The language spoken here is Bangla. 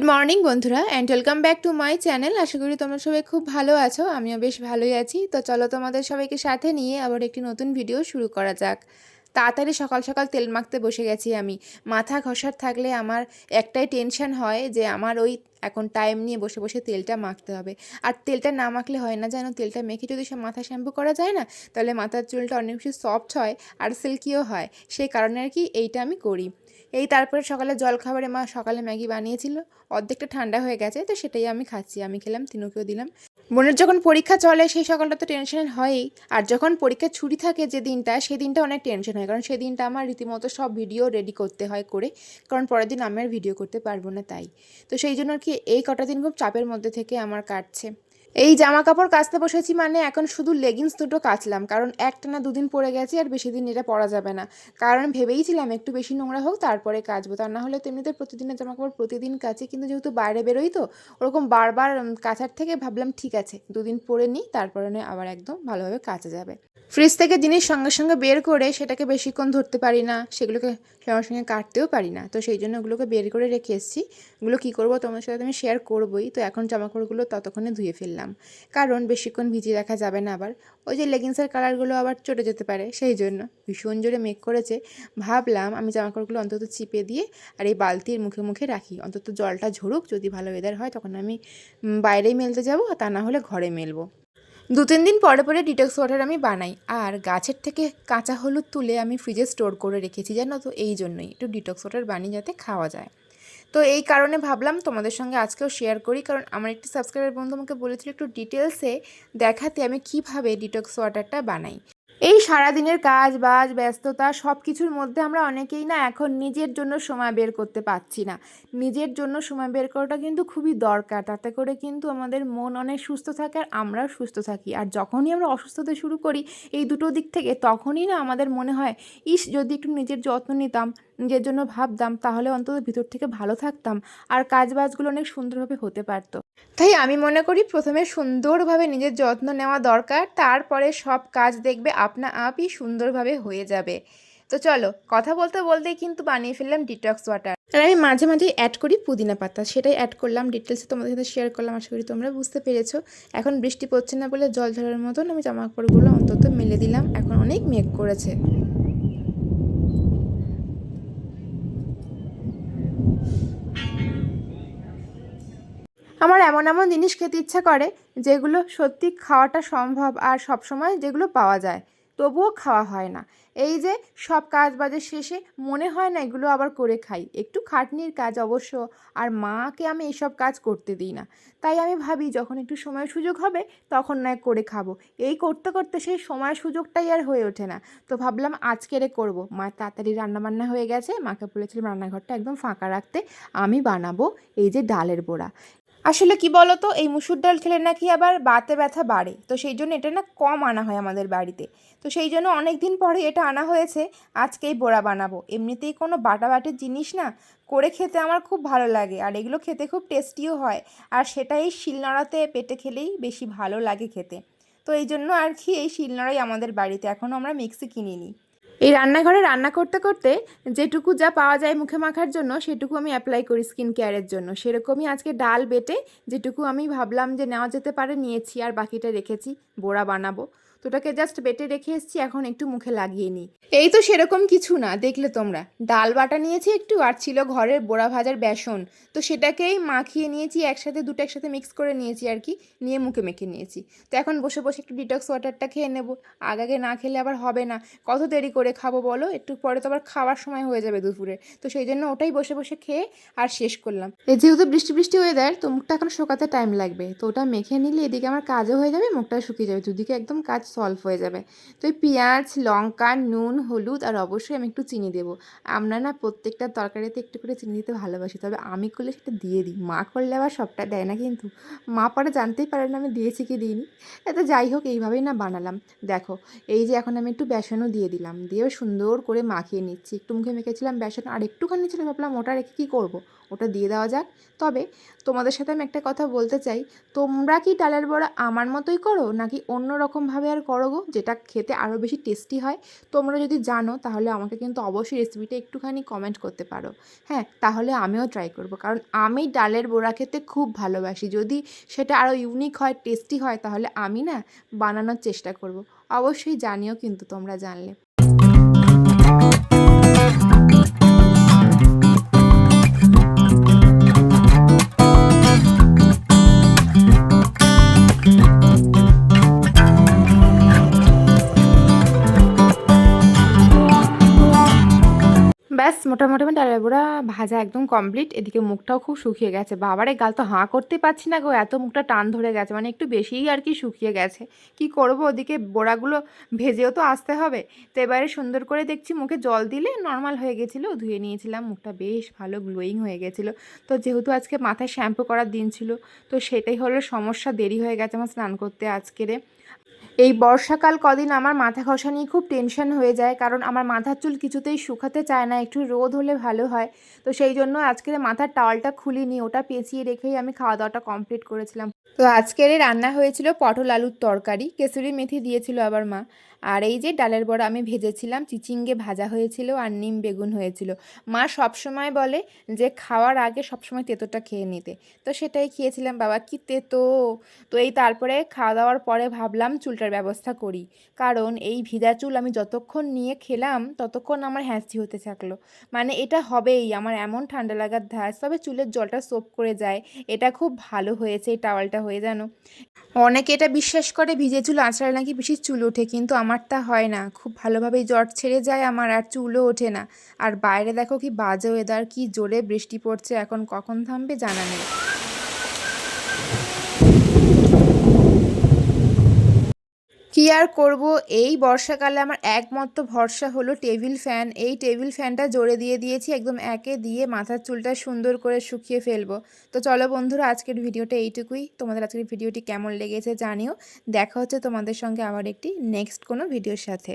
মর্নিং বন্ধুরা and welcome back to my channel. আশা করি তোমরা সবাই খুব ভালো আছো, আমিও বেশ ভালোই আছি। তো চলো তোমাদের সবাইকে সাথে নিয়ে আবার একটি নতুন ভিডিও শুরু করা যাক। তাড়াতাড়ি সকাল সকাল তেল মাখতে বসে গেছি আমি। মাথা ঘষার থাকলে আমার একটাই টেনশন হয় যে আমার ওই এখন টাইম নিয়ে বসে বসে তেলটা মাখতে হবে। আর তেলটা না মাখলে হয় না, যেন তেলটা মেখে যদি সব মাথা শ্যাম্পু করা যায় না, তাহলে মাথার চুলটা অনেক বেশি সফট হয় আর সিল্কিও হয়। সেই কারণে আর কি এইটা আমি করি। এই তারপরে সকালে জলখাবারে মা সকালে ম্যাগি বানিয়েছিল, অর্ধেকটা ঠান্ডা হয়ে গেছে, তো সেটাই আমি খাচ্ছি। আমি খেলাম, তিনুকেও দিলাম। বোনের যখন পরীক্ষা চলে সেই সকালটা তো টেনশন হয়ই। আর যখন পরীক্ষা ছুটি থাকে যে দিনটা, সেই দিনটা অনেক টেনশন হয়, কারণ সেই দিনটা আমার রীতিমতো সব ভিডিও রেডি করতে হয় করে, কারণ পরের দিন আমি আর ভিডিও করতে পারবো না তাই। তো সেই জন্য আর কি এই কটা দিন খুব চাপের মধ্যে থেকে আমার কাটছে। এই জামা কাপড় কাচতে বসেছি, মানে এখন শুধু লেগিংস দুটো কাচলাম, কারণ একটানা দুদিন পরে গেছি আর বেশি দিন এটা পরা যাবে না। কারণ ভেবেইছিলাম একটু বেশি নোংরা হোক তারপরে কাচবো, তা না হলে তেমনিতে প্রতিদিনের জামা কাপড় প্রতিদিন কাচি, কিন্তু যেহেতু বাইরে বেরোই তো ওরকম বারবার কাচার থেকে ভাবলাম ঠিক আছে দুদিন পরে নিই, তারপরে নয় আবার একদম ভালোভাবে কাচা যাবে। ফ্রিজ থেকে জিনিস সঙ্গে সঙ্গে বের করে সেটাকে বেশিক্ষণ ধরতে পারি না, সেগুলোকে সঙ্গে সঙ্গে কাটতেও পারি না, তো সেই জন্য ওগুলোকে বের করে রেখে এসেছি। ওগুলো কী করবো তোমার সাথে আমি শেয়ার করবোই। তো এখন জামাকাপড়গুলো ততক্ষণে ধুয়ে ফেললাম, কারণ বেশিক্ষণ ভিজিয়ে রাখা যাবে না, আবার ওই যে লেগিংসের কালারগুলো আবার চটে যেতে পারে, সেই জন্য ভীষণ জোরে মেঘ করেছে। ভাবলাম আমি জামাকাপড়গুলো অন্তত চিপে দিয়ে আর এই বালতির মুখে মুখে রাখি, অন্তত জলটা ঝরুক, যদি ভালো ওয়েদার হয় তখন আমি বাইরেই মেলতে যাবো, তা না হলে ঘরে মেলবো। 2-3 দিন পরে পরে ডিটক্স ওয়াটার আমি বানাই, আর গাছের থেকে কাঁচা হলুদ তুলে আমি ফ্রিজে স্টোর করে রেখেছি, জানো তো, এই জন্যই একটু ডিটক্স ওয়াটার বানিয়ে যাতে খাওয়া যায়। তো এই কারণে ভাবলাম তোমাদের সঙ্গে আজকেও শেয়ার করি, কারণ আমার একটি সাবস্ক্রাইবার বন্ধু আমাকে বলেছিল একটু ডিটেলসে দেখাতে আমি কিভাবে ডিটক্স ওয়াটারটা বানাই। এই সারাদিনের কাজ বাজ ব্যস্ততা সব কিছুর মধ্যে আমরা অনেকেই না এখন নিজের জন্য সময় বের করতে পারছি না। নিজের জন্য সময় বের করাটা কিন্তু খুবই দরকার, তাতে করে কিন্তু আমাদের মন অনেক সুস্থ থাকে আর আমরাও সুস্থ থাকি। আর যখনই আমরা অসুস্থ হতে শুরু করি এই দুটো দিক থেকে, তখনই না আমাদের মনে হয় ইস যদি একটু নিজের যত্ন নিতাম, নিজের জন্য ভাবতাম, তাহলে অন্তত ভিতর থেকে ভালো থাকতাম আর কাজবাজগুলো অনেক সুন্দরভাবে হতে পারতো। তাই আমি মনে করি প্রথমে সুন্দরভাবে নিজের যত্ন নেওয়া দরকার, তারপরে সব কাজ দেখবে আপনা আপই সুন্দরভাবে হয়ে যাবে। তো চলো, কথা বলতে বলতেই কিন্তু বানিয়ে ফেললাম ডিটক্স ওয়াটার। আর আমি মাঝে মাঝে অ্যাড করি পুদিনা পাতা, সেটাই অ্যাড করলাম, ডিটেলসে তোমাদের সাথে শেয়ার করলাম, আশা করি তোমরা বুঝতে পেরেছো। এখন বৃষ্টি পড়ছে না বলে জল ঝরার মতন আমি জামা কাপড়গুলো অন্তত মেলে দিলাম, এখন অনেক মেঘ করেছে। আমার এমন এমন জিনিস খেতে ইচ্ছা করে যেগুলো সত্যি খাওয়াটা সম্ভব আর সবসময় যেগুলো পাওয়া যায়, তবুও খাওয়া হয় না। এই যে সব কাজ বাজের শেষে মনে হয় না এগুলো আবার করে খাই, একটু খাটনির কাজ অবশ্য, আর মাকে আমি এইসব কাজ করতে দিই না। তাই আমি ভাবি যখন একটু সময় সুযোগ হবে তখন নয় করে খাবো, এই করতে করতে সেই সময় সুযোগটাই আর হয়ে ওঠে না। তো ভাবলাম আজকেরে করব, মা তাড়াতাড়ি রান্নাবান্না হয়ে গেছে, মাকে বলেছিলাম রান্নাঘরটা একদম ফাঁকা রাখতে, আমি বানাবো এই যে ডালের বড়া। আসলে কি বলো তো, এই মুসুর ডাল খেলে নাকি আবার বাতে ব্যথা বাড়ে, তো সেই জন্য এটা না কম আনা হয় আমাদের বাড়িতে। তো সেই জন্য অনেক দিন পরে এটা আনা হয়েছে, আজকেই বড়া বানাবো। এমনিতেই কোনো বাটাবাটির জিনিস না করে খেতে আমার খুব ভালো লাগে, আর এগুলো খেতে খুব টেস্টিও হয়, আর সেটা এই শিলনোড়াতে পেটে খেলেই বেশি ভালো লাগে খেতে। তো এই জন্য আর কি এই শিলনোড়াই আমাদের বাড়িতে, এখনও আমরা মিক্সি কিনিনি। এই রান্নাঘরে রান্না করতে করতে যেটুকু যা পাওয়া যায় মুখে মাখার জন্য সেটুকু আমি অ্যাপ্লাই করি স্কিন কেয়ারের জন্য। সেরকমই আজকে ডাল বেটে যেটুকু আমি ভাবলাম যে নেওয়া যেতে পারে নিয়েছি, আর বাকিটা রেখেছি বড়া বানাবো। তো ওটাকে জাস্ট বেটে রেখে এসেছি, এখন একটু মুখে লাগিয়ে নিই। এই তো সেরকম কিছু না, দেখলে তোমরা, ডাল বাটা নিয়েছি একটু, আর ছিল ঘরের বড়া ভাজার বেসন, তো সেটাকেই মাখিয়ে নিয়েছি একসাথে, দুটো একসাথে মিক্স করে নিয়েছি আর কি, নিয়ে মুখে মেখে নিয়েছি। তো এখন বসে বসে একটু ডিটক্স ওয়াটারটা খেয়ে নেবো, আগে না খেলে আবার হবে না। কত দেরি করে খাবো বলো, একটু পরে তো আবার খাওয়ার সময় হয়ে যাবে দুপুরে, তো সেই জন্য ওটাই বসে বসে খেয়ে আর শেষ করলাম। এই যেহেতু বৃষ্টি বৃষ্টি ওয়েদার, তো মুখটা এখন শুকাতে টাইম লাগবে, তো ওটা মেখে নিলে এদিকে আমার কাজও হয়ে যাবে, মুখটা শুকিয়ে যাবে, দুদিকে একদম কাজ সলভ হয়ে যাবে। তো এই পেঁয়াজ লঙ্কা নুন হলুদ আর অবশ্যই আমি একটু চিনি দেবো। আমরা না প্রত্যেকটা তরকারিতে একটু করে চিনি দিতে ভালোবাসি, তবে আমি করলে সেটা দিয়ে দিই, মা করলে আবার সবটা দেয় না, কিন্তু মা পরে জানতেই পারে না আমি দিয়েছি কি দিইনি। এত যাই হোক, এইভাবেই না বানালাম। দেখো, এই যে এখন আমি একটু বেসনও দিয়ে দিলাম, দিয়ে সুন্দর করে মাখিয়ে নিচ্ছি। একটু মুখে মেখেছিলাম বেসন, আর একটুখানি ছিল, ভাবলাম ওটা রেখে কী করবো, ওটা দিয়ে দেওয়া যাক। তবে তোমাদের সাথে আমি একটা কথা বলতে চাই, তোমরা কি ডালের বড়া আমার মতোই করো নাকি অন্য রকমভাবে আর করো গো, যেটা খেতে আরও বেশি টেস্টি হয়? তোমরা যদি জানো তাহলে আমাকে কিন্তু অবশ্যই রেসিপিটা একটুখানি কমেন্ট করতে পারো। হ্যাঁ, তাহলে আমিও ট্রাই করব, কারণ আমি ডালের বড়া খেতে খুব ভালোবাসি। যদি সেটা আরও ইউনিক হয়, টেস্টি হয়, তাহলে আমি না বানানোর চেষ্টা করব। অবশ্যই জানিও কিন্তু তোমরা জানলে। ব্যাস মোটামুটি আমার ডালের বড়া ভাজা একদম কমপ্লিট। এদিকে মুখটাও খুব শুকিয়ে গেছে। বাবারে, গাল তো হাঁ করতে পারছি না গো, এত মুখটা টান ধরে গেছে, মানে একটু বেশিই আর কি শুকিয়ে গেছে। কি করব, ওদিকে বড়াগুলো ভেজেও তো আসতে হবে। তো এবারে সুন্দর করে দেখছি মুখে জল দিলে নর্মাল হয়ে গেছিলো, ধুয়ে নিয়েছিলাম, মুখটা বেশ ভালো গ্লোয়িং হয়ে গেছিলো। তো যেহেতু আজকে মাথায় শ্যাম্পু করার দিন ছিল, তো সেটাই হলো সমস্যা, দেরি হয়ে গেছে আমার স্নান করতে আজকেরে। এই বর্ষাকাল কদিন আমার মাথা ঘষা নিয়ে খুব টেনশন হয়ে যায়, কারণ আমার মাথার চুল কিছুতেই শুকাতে চায় না, একটু রোদ হলে ভালো হয়। তো সেই জন্য আজকের মাথার টাওয়ালটা খুলিনি, ওটা পেঁচিয়ে রেখেই আমি খাওয়া দাওয়াটা কমপ্লিট করেছিলাম। তো আজকের রান্না হয়েছিল পটল আলুর তরকারি, কেসুরি মেথি দিয়েছিল আবার মা। আর এই যে ডালের বড়া আমি ভেজেছিলাম, চিচিঙ্গে ভাজা হয়েছিল, আর নিম বেগুন হয়েছিল। মা সবসময় বলে যে খাওয়ার আগে সবসময় তেঁতোটা খেয়ে নিতে, তো সেটাই খেয়েছিলাম। বাবা কি তেতো! তো এই তারপরে খাওয়া দাওয়ার পরে ভাবলাম চুলটার ব্যবস্থা করি, কারণ এই ভিজা চুল আমি যতক্ষণ নিয়ে খেলাম ততক্ষণ আমার হ্যাঁচি হতে থাকলো। মানে এটা হবেই, আমার এমন ঠান্ডা লাগার ধাঁচ, তবে চুলের জলটা সোপ করে যায়। এটা খুব ভালো হয়েছে এই টাওয়ালটা হয়ে, জানো। অনেকে এটা বিশ্বাস করে ভিজে চুল আঁচড়ালে নাকি বেশি চুল ওঠে, কিন্তু আমার তা হয় না, খুব ভালোভাবেই জট ছেড়ে যায় আমার, আর চুলও ওঠে না। আর বাইরে দেখো কি বাজে ওয়েদার, কি জোরে বৃষ্টি পড়ছে, এখন কখন থামবে জানা নেই। কি আর করব, এই বর্ষাকালে আমার একমাত্র ভরসা হলো টেবিল ফ্যান। এই টেবিল ফ্যানটা জোরে দিয়ে দিয়েছি, একদম একে দিয়ে মাথার চুলটা সুন্দর করে শুকিয়ে ফেলবো। তো চলো বন্ধুরা, আজকের ভিডিওটা এইটুকুই। তোমাদের আজকের ভিডিওটি কেমন লেগেছে জানিও। দেখা হচ্ছে তোমাদের সঙ্গে আবার একটি নেক্সট কোনো ভিডিওর সাথে।